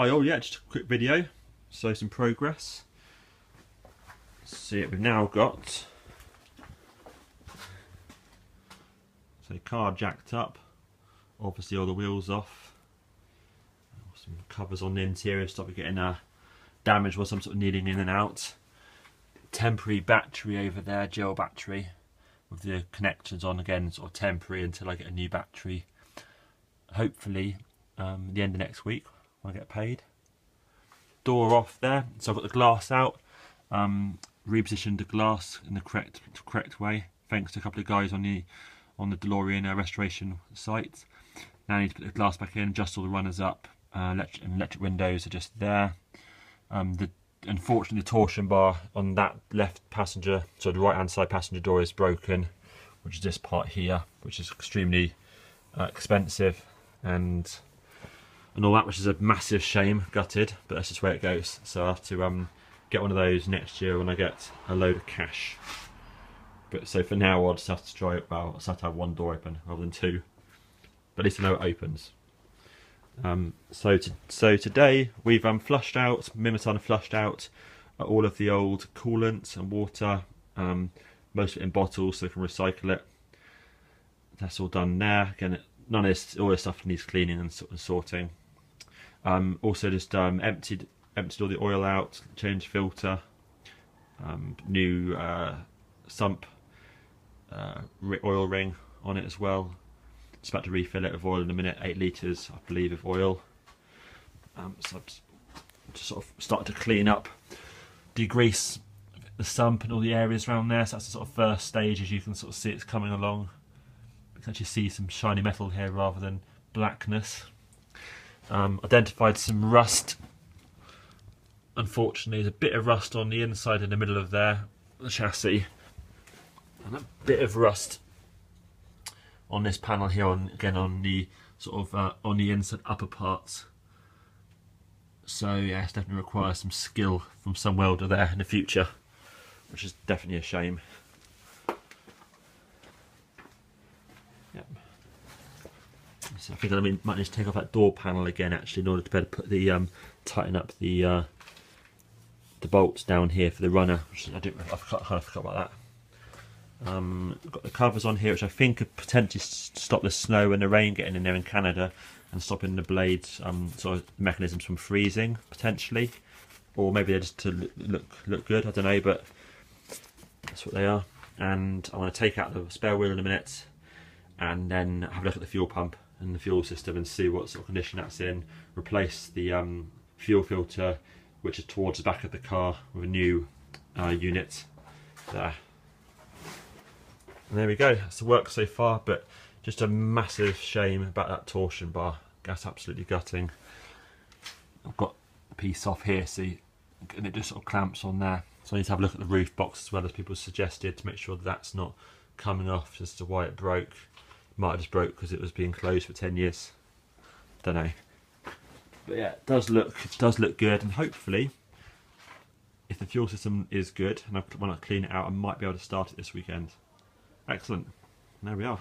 Oh yeah, just a quick video, so some progress. See, we've now got car jacked up, obviously all the wheels off, some covers on the interior to stop it getting damaged or some sort of needing in and out. Temporary battery over there, gel battery with the connections on, again sort of temporary until I get a new battery, hopefully the end of next week when I get paid. Door off there, so I've got the glass out, repositioned the glass in the correct way thanks to a couple of guys on the DeLorean restoration site. Now I need to put the glass back in, adjust all the runners up, electric windows are just there. Unfortunately the torsion bar on that left passenger, so the right hand side passenger door is broken, which is this part here, which is extremely expensive and all that, which is a massive shame, gutted, but that's just where it goes. So I have to get one of those next year when I get a load of cash. But so for now I'll just have to try it, well, I'll just have to have one door open rather than two, but at least I know it opens. So today we've flushed out, Mimiton flushed out all of the old coolant and water, most of it in bottles so we can recycle it. That's all done there. Again, none of this, all this stuff needs cleaning and sorting. Also just emptied all the oil out, changed filter, new sump oil ring on it as well. Just about to refill it with oil in a minute, 8 litres I believe of oil. So I've just sort of started to clean up, degrease the sump and all the areas around there. So that's the sort of first stage, as you can sort of see it's coming along. You can actually see some shiny metal here rather than blackness. Identified some rust. Unfortunately there's a bit of rust on the inside in the middle of there, the chassis, and a bit of rust on this panel here, again on the sort of on the inside upper parts. So yeah, it's definitely requires some skill from some welder there in the future, which is definitely a shame. Yep. So I think I might need to take off that door panel again actually in order to better put the tighten up the bolts down here for the runner, which I kind of forgot about that. We've got the covers on here which I think could potentially stop the snow and the rain getting in there in Canada and stopping the blades, sort of mechanisms from freezing potentially, or maybe they're just to look good, I don't know, but that's what they are. And I want to take out the spare wheel in a minute and then have a look at the fuel pump and the fuel system and see what sort of condition that's in, replace the fuel filter which is towards the back of the car with a new unit there. And there we go, that's the work so far, but just a massive shame about that torsion bar. That's absolutely gutting. I've got a piece off here, see, and it just sort of clamps on there. So I need to have a look at the roof box as well, as people suggested, to make sure that's not coming off as to why it broke. It might have just broke because it was being closed for 10 years. Don't know. But yeah, it does look good, and hopefully, if the fuel system is good and when I clean it out, I might be able to start it this weekend. Excellent. There we are.